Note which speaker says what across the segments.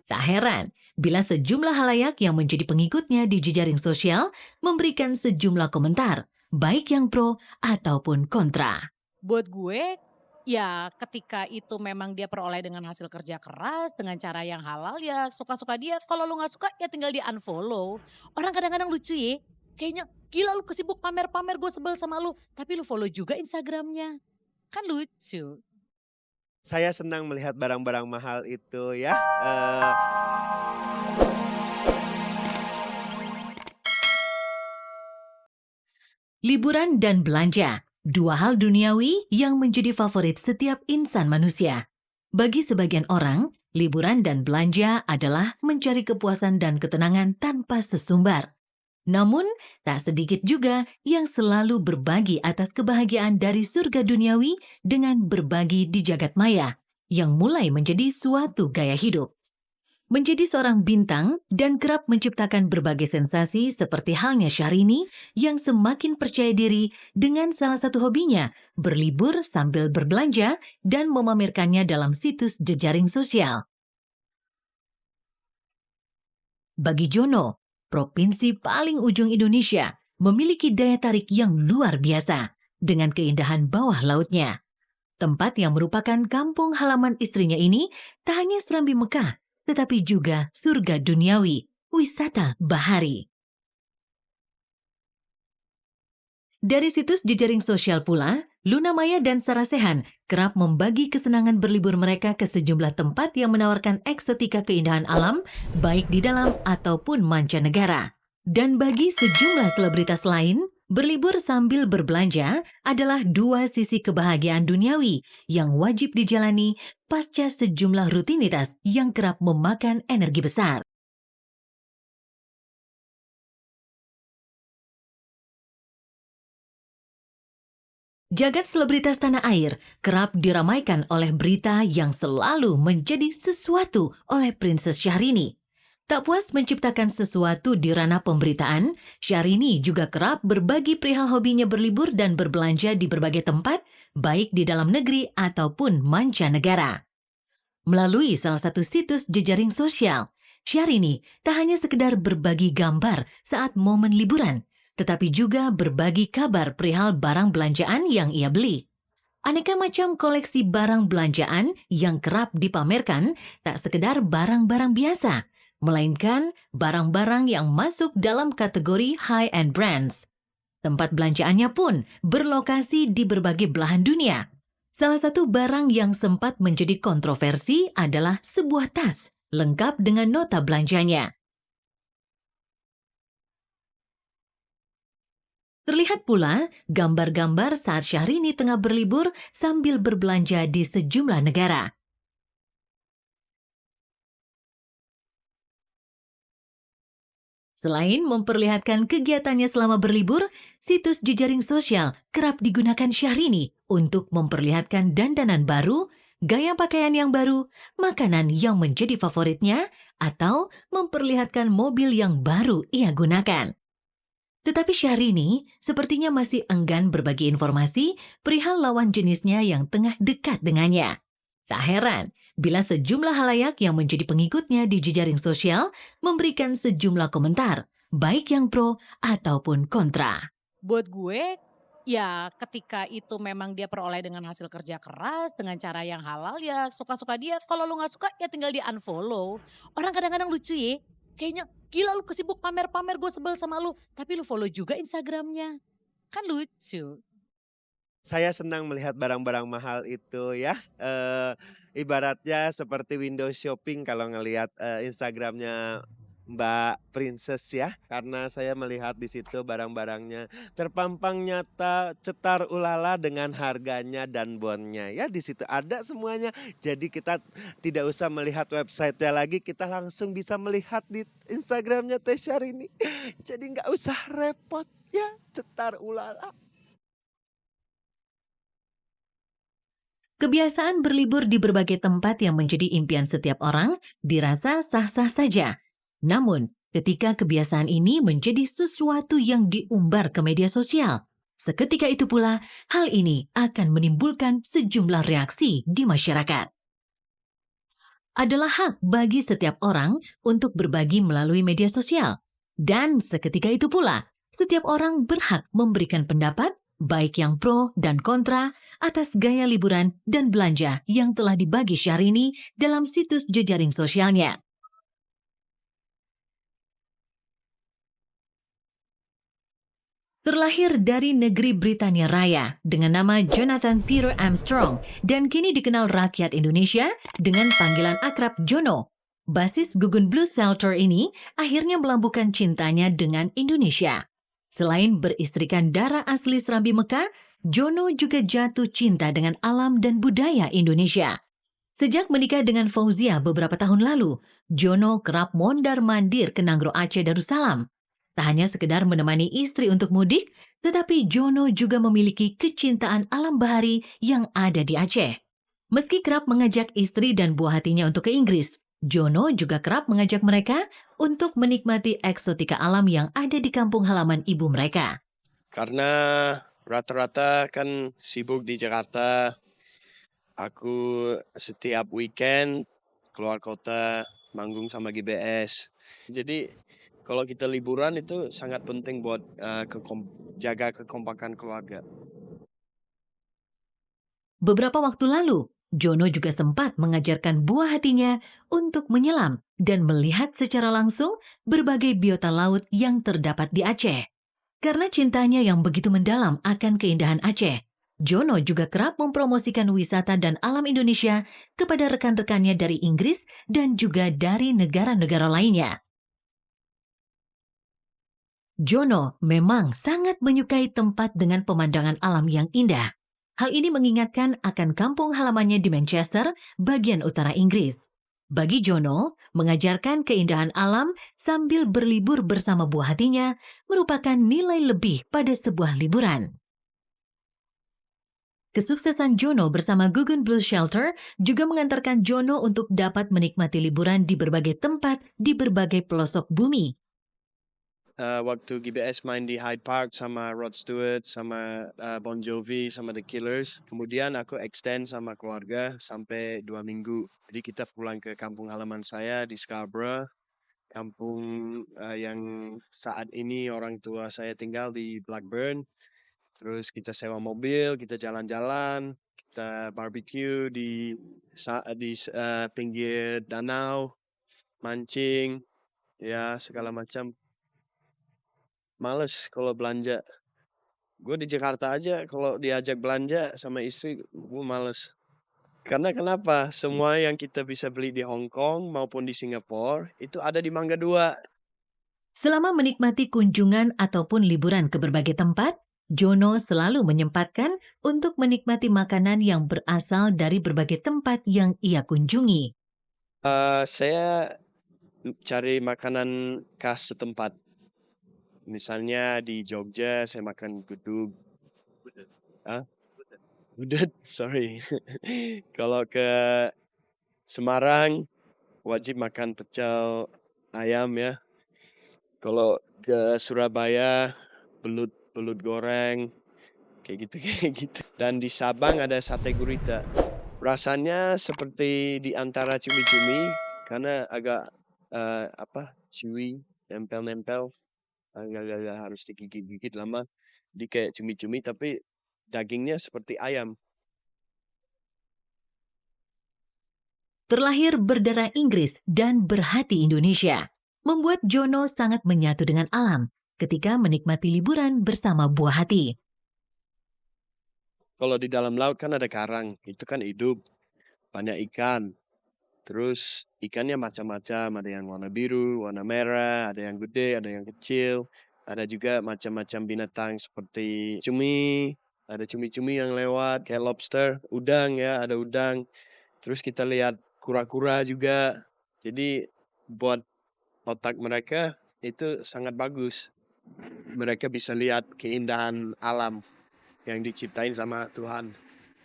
Speaker 1: Tak heran bila sejumlah halayak yang menjadi pengikutnya di jejaring sosial memberikan sejumlah komentar, baik yang pro ataupun kontra.
Speaker 2: Buat gue, ya ketika itu memang dia peroleh dengan hasil kerja keras, dengan cara yang halal ya suka-suka dia. Kalau lu nggak suka ya tinggal di-unfollow. Orang kadang-kadang lucu ya, kayaknya gila lu kesibuk pamer-pamer gue sebel sama lu. Tapi lu follow juga Instagramnya. Kan lucu.
Speaker 3: Saya senang melihat barang-barang mahal itu ya,
Speaker 1: Liburan dan belanja, dua hal duniawi yang menjadi favorit setiap insan manusia. Bagi sebagian orang, liburan dan belanja adalah mencari kepuasan dan ketenangan tanpa sesumbar. Namun, tak sedikit juga yang selalu berbagi atas kebahagiaan dari surga duniawi dengan berbagi di jagat maya, yang mulai menjadi suatu gaya hidup. Menjadi seorang bintang dan kerap menciptakan berbagai sensasi seperti halnya Syahrini yang semakin percaya diri dengan salah satu hobinya, berlibur sambil berbelanja dan memamerkannya dalam situs jejaring sosial. Bagi Jono, provinsi paling ujung Indonesia memiliki daya tarik yang luar biasa dengan keindahan bawah lautnya. Tempat yang merupakan kampung halaman istrinya ini tak hanya serambi Mekah, tetapi juga surga duniawi, wisata bahari. Dari situs jejaring sosial pula, Luna Maya dan Sarah Sehan kerap membagi kesenangan berlibur mereka ke sejumlah tempat yang menawarkan eksotika keindahan alam, baik di dalam ataupun mancanegara. Dan bagi sejumlah selebritas lain, berlibur sambil berbelanja adalah dua sisi kebahagiaan duniawi yang wajib dijalani pasca sejumlah rutinitas yang kerap memakan energi besar. Jagat selebritas tanah air kerap diramaikan oleh berita yang selalu menjadi sesuatu oleh Princess Syahrini. Tak puas menciptakan sesuatu di ranah pemberitaan, Syahrini juga kerap berbagi perihal hobinya berlibur dan berbelanja di berbagai tempat, baik di dalam negeri ataupun mancanegara. Melalui salah satu situs jejaring sosial, Syahrini tak hanya sekedar berbagi gambar saat momen liburan, tetapi juga berbagi kabar perihal barang belanjaan yang ia beli. Aneka macam koleksi barang belanjaan yang kerap dipamerkan tak sekedar barang-barang biasa, melainkan barang-barang yang masuk dalam kategori high-end brands. Tempat belanjaannya pun berlokasi di berbagai belahan dunia. Salah satu barang yang sempat menjadi kontroversi adalah sebuah tas, lengkap dengan nota belanjanya. Terlihat pula gambar-gambar saat Syahrini tengah berlibur sambil berbelanja di sejumlah negara. Selain memperlihatkan kegiatannya selama berlibur, situs jejaring sosial kerap digunakan Syahrini untuk memperlihatkan dandanan baru, gaya pakaian yang baru, makanan yang menjadi favoritnya, atau memperlihatkan mobil yang baru ia gunakan. Tetapi Syahrini sepertinya masih enggan berbagi informasi perihal lawan jenisnya yang tengah dekat dengannya. Tak heran bila sejumlah halayak yang menjadi pengikutnya di jejaring sosial memberikan sejumlah komentar, baik yang pro ataupun kontra.
Speaker 2: Buat gue, ya ketika itu memang dia peroleh dengan hasil kerja keras, dengan cara yang halal ya suka-suka dia. Kalau lu nggak suka ya tinggal di-unfollow. Orang kadang-kadang lucu ya, kayaknya gila lu kesibuk pamer-pamer gue sebel sama lu. Tapi lu follow juga Instagramnya. Kan lucu.
Speaker 3: saya senang melihat barang-barang mahal itu ya, ibaratnya seperti window shopping kalau ngelihat, Instagramnya Mbak Princess ya, karena saya melihat di situ barang-barangnya terpampang nyata, cetar ulala dengan harganya dan bonnya ya, di situ ada semuanya. Jadi kita tidak usah melihat website-nya lagi, kita langsung bisa melihat di Instagramnya Teh Syahrini. Jadi nggak usah repot ya, cetar ulala.
Speaker 1: Kebiasaan berlibur di berbagai tempat yang menjadi impian setiap orang dirasa sah-sah saja. Namun, ketika kebiasaan ini menjadi sesuatu yang diumbar ke media sosial, seketika itu pula hal ini akan menimbulkan sejumlah reaksi di masyarakat. adalah hak bagi setiap orang untuk berbagi melalui media sosial. Dan seketika itu pula, setiap orang berhak memberikan pendapat, baik yang pro dan kontra, atas gaya liburan dan belanja yang telah dibagi Syahrini dalam situs jejaring sosialnya. Terlahir dari negeri Britania Raya dengan nama Jonathan Peter Armstrong dan kini dikenal rakyat Indonesia dengan panggilan akrab Jono. Basis Gugun Blues Shelter ini akhirnya melambungkan cintanya dengan Indonesia. Selain beristrikan darah asli Serambi Mekah, Jono juga jatuh cinta dengan alam dan budaya Indonesia. Sejak menikah dengan Fauzia beberapa tahun lalu, Jono kerap mondar-mandir ke Nanggro Aceh Darussalam. Tak hanya sekedar menemani istri untuk mudik, tetapi Jono juga memiliki kecintaan alam bahari yang ada di Aceh. Meski kerap mengajak istri dan buah hatinya untuk ke Inggris, Jono juga kerap mengajak mereka untuk menikmati eksotika alam yang ada di kampung halaman ibu mereka.
Speaker 4: Karena rata-rata kan sibuk di Jakarta, aku setiap weekend keluar kota manggung sama GBS. Jadi kalau kita liburan itu sangat penting buat jaga kekompakan keluarga.
Speaker 1: Beberapa waktu lalu, Jono juga sempat mengajarkan buah hatinya untuk menyelam dan melihat secara langsung berbagai biota laut yang terdapat di Aceh. Karena cintanya yang begitu mendalam akan keindahan Aceh, Jono juga kerap mempromosikan wisata dan alam Indonesia kepada rekan-rekannya dari Inggris dan juga dari negara-negara lainnya. Jono memang sangat menyukai tempat dengan pemandangan alam yang indah. Hal ini mengingatkan akan kampung halamannya di Manchester, bagian utara Inggris. Bagi Jono, mengajarkan keindahan alam sambil berlibur bersama buah hatinya merupakan nilai lebih pada sebuah liburan. Kesuksesan Jono bersama Gugun Blues Shelter juga mengantarkan Jono untuk dapat menikmati liburan di berbagai tempat di berbagai pelosok bumi.
Speaker 4: Waktu GBS main di Hyde Park sama Rod Stewart, sama Bon Jovi, sama The Killers. Kemudian aku extend sama keluarga sampai 2 minggu. Jadi kita pulang ke kampung halaman saya di Scarborough. Kampung yang saat ini orang tua saya tinggal di Blackburn. Terus kita sewa mobil, kita jalan-jalan, kita barbecue di pinggir danau, mancing, ya segala macam. Males kalau belanja. Gue di Jakarta aja kalau diajak belanja sama istri, gue males. Karena kenapa? Semua yang kita bisa beli di Hong Kong maupun di Singapura itu ada di Mangga 2.
Speaker 1: Selama menikmati kunjungan ataupun liburan ke berbagai tempat, Jono selalu menyempatkan untuk menikmati makanan yang berasal dari berbagai tempat yang ia kunjungi.
Speaker 4: Saya cari makanan khas setempat. Misalnya di Jogja saya makan gudeg. Gudeg, sorry. Kalau ke Semarang wajib makan pecel ayam ya. Kalau ke Surabaya belut goreng kayak gitu. Dan di Sabang ada sate gurita. Rasanya seperti di antara cumi-cumi karena agak chewy, nempel-nempel. Agak harus digigit-gigit lama. Jadi kayak cumi-cumi tapi dagingnya seperti ayam.
Speaker 1: Terlahir berdarah Inggris dan berhati Indonesia, membuat Jono sangat menyatu dengan alam ketika menikmati liburan bersama buah hati.
Speaker 4: Kalau di dalam laut kan ada karang, itu kan hidup, banyak ikan. Terus ikannya macam-macam, ada yang warna biru, warna merah, ada yang gede, ada yang kecil. Ada juga macam-macam binatang seperti cumi, ada cumi-cumi yang lewat, kayak lobster, udang ya, ada udang. Terus kita lihat kura-kura juga. Jadi buat otak mereka itu sangat bagus. Mereka bisa lihat keindahan alam yang diciptain sama Tuhan.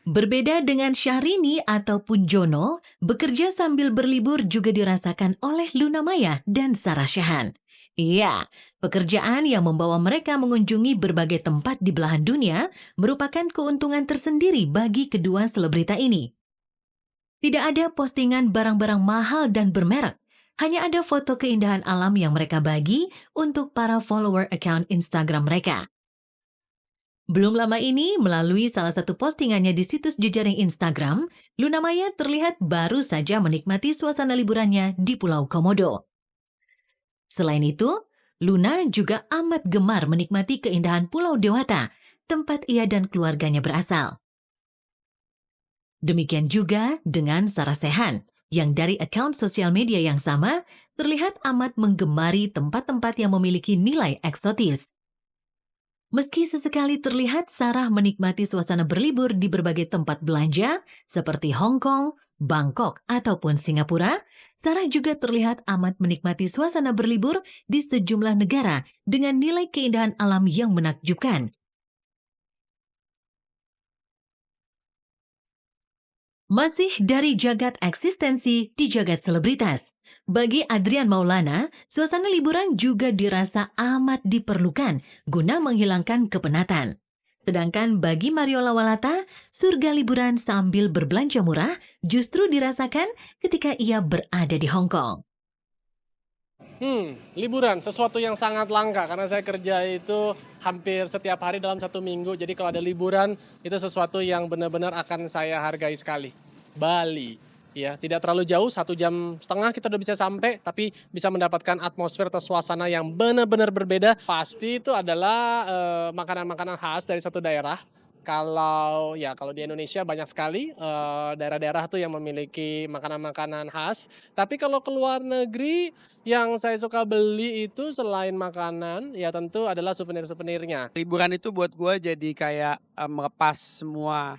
Speaker 1: Berbeda dengan Syahrini ataupun Jono, bekerja sambil berlibur juga dirasakan oleh Luna Maya dan Sarah Shahan. Iya, pekerjaan yang membawa mereka mengunjungi berbagai tempat di belahan dunia merupakan keuntungan tersendiri bagi kedua selebrita ini. Tidak ada postingan barang-barang mahal dan bermerek. Hanya ada foto keindahan alam yang mereka bagi untuk para follower account Instagram mereka. Belum lama ini, melalui salah satu postingannya di situs jejaring Instagram, Luna Maya terlihat baru saja menikmati suasana liburannya di Pulau Komodo. Selain itu, Luna juga amat gemar menikmati keindahan Pulau Dewata, tempat ia dan keluarganya berasal. Demikian juga dengan Sarah Sehan, yang dari akun sosial media yang sama terlihat amat menggemari tempat-tempat yang memiliki nilai eksotis. Meski sesekali terlihat Sarah menikmati suasana berlibur di berbagai tempat belanja seperti Hong Kong, Bangkok, ataupun Singapura, Sarah juga terlihat amat menikmati suasana berlibur di sejumlah negara dengan nilai keindahan alam yang menakjubkan. Masih dari jagat eksistensi di jagat selebritas. Bagi Adrian Maulana, suasana liburan juga dirasa amat diperlukan guna menghilangkan kepenatan. Sedangkan bagi Mario Lawalata, surga liburan sambil berbelanja murah justru dirasakan ketika ia berada di Hong Kong.
Speaker 5: Liburan sesuatu yang sangat langka karena saya kerja itu hampir setiap hari dalam 1 minggu. Jadi kalau ada liburan itu sesuatu yang benar-benar akan saya hargai sekali. Bali, ya tidak terlalu jauh, 1,5 jam kita udah bisa sampai, tapi bisa mendapatkan atmosfer atau suasana yang benar-benar berbeda. Pasti itu adalah makanan-makanan khas dari suatu daerah. Kalau di Indonesia banyak sekali daerah-daerah tuh yang memiliki makanan-makanan khas. Tapi kalau ke luar negeri yang saya suka beli itu selain makanan ya tentu adalah souvenir-souvenirnya.
Speaker 6: Liburan itu buat gue jadi kayak melepas semua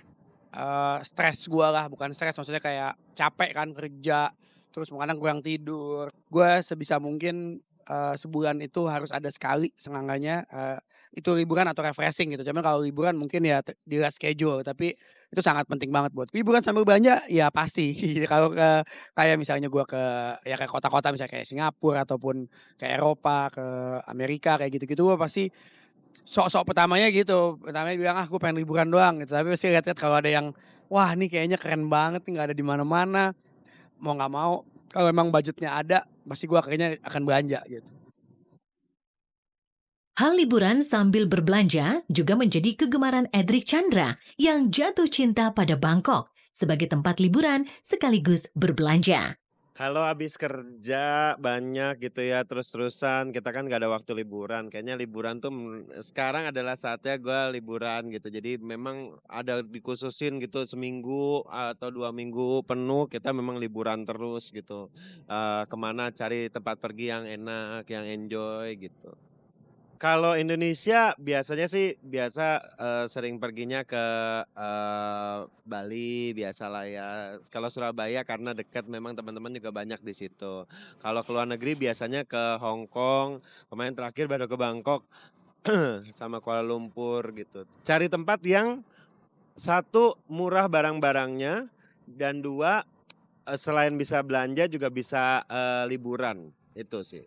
Speaker 6: stres gue lah, bukan stres maksudnya kayak capek kan kerja, terus kadang kurang tidur. Gue sebisa mungkin sebulan itu harus ada sekali seenggaknya itu liburan atau refreshing gitu. Cuman kalau liburan mungkin ya di last schedule, tapi itu sangat penting banget buat liburan sambil belanja ya pasti. Kalau kayak misalnya gue ke kota-kota misalnya kayak Singapura ataupun ke Eropa, ke Amerika kayak gitu-gitu, gue pasti sok-sok pertamanya gitu. Pertamanya bilang gue pengen liburan doang gitu. Tapi pasti lihat-lihat kalau ada yang wah ini kayaknya keren banget nih, nggak ada di mana-mana. Mau nggak mau kalau memang budgetnya ada, pasti gue akhirnya akan belanja gitu.
Speaker 1: Hal liburan sambil berbelanja juga menjadi kegemaran Edric Chandra yang jatuh cinta pada Bangkok sebagai tempat liburan sekaligus berbelanja.
Speaker 3: Kalau habis kerja banyak gitu ya, terus-terusan kita kan gak ada waktu liburan. Kayaknya liburan tuh sekarang adalah saatnya gue liburan gitu. Jadi memang ada dikhususin gitu seminggu atau 2 minggu penuh kita memang liburan terus gitu. Kemana cari tempat pergi yang enak, yang enjoy gitu. Kalau Indonesia biasanya sih sering perginya ke Bali biasalah ya. Kalau Surabaya karena dekat memang teman-teman juga banyak di situ. Kalau ke luar negeri biasanya ke Hong Kong, kemarin terakhir baru ke Bangkok sama Kuala Lumpur gitu. Cari tempat yang satu murah barang-barangnya dan dua selain bisa belanja juga bisa liburan, itu sih.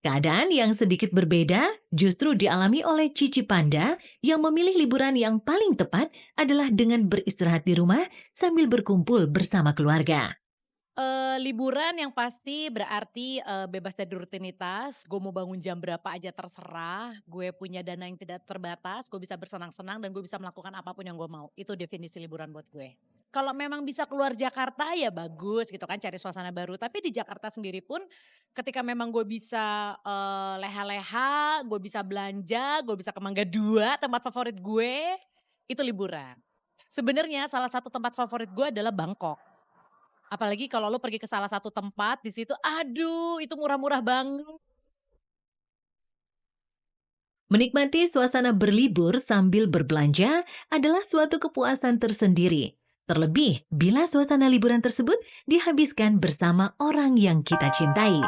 Speaker 1: Keadaan yang sedikit berbeda justru dialami oleh Cici Panda yang memilih liburan yang paling tepat adalah dengan beristirahat di rumah sambil berkumpul bersama keluarga.
Speaker 2: Liburan yang pasti berarti bebas dari rutinitas, gue mau bangun jam berapa aja terserah, gue punya dana yang tidak terbatas, gue bisa bersenang-senang dan gue bisa melakukan apapun yang gue mau. Itu definisi liburan buat gue. Kalau memang bisa keluar Jakarta ya bagus gitu kan, cari suasana baru. Tapi di Jakarta sendiri pun ketika memang gue bisa leha-leha, gue bisa belanja, gue bisa ke Mangga 2, tempat favorit gue, itu liburan. Sebenarnya salah satu tempat favorit gue adalah Bangkok. Apalagi kalau lo pergi ke salah satu tempat di situ, aduh itu murah-murah banget.
Speaker 1: Menikmati suasana berlibur sambil berbelanja adalah suatu kepuasan tersendiri. Terlebih bila suasana liburan tersebut dihabiskan bersama orang yang kita cintai.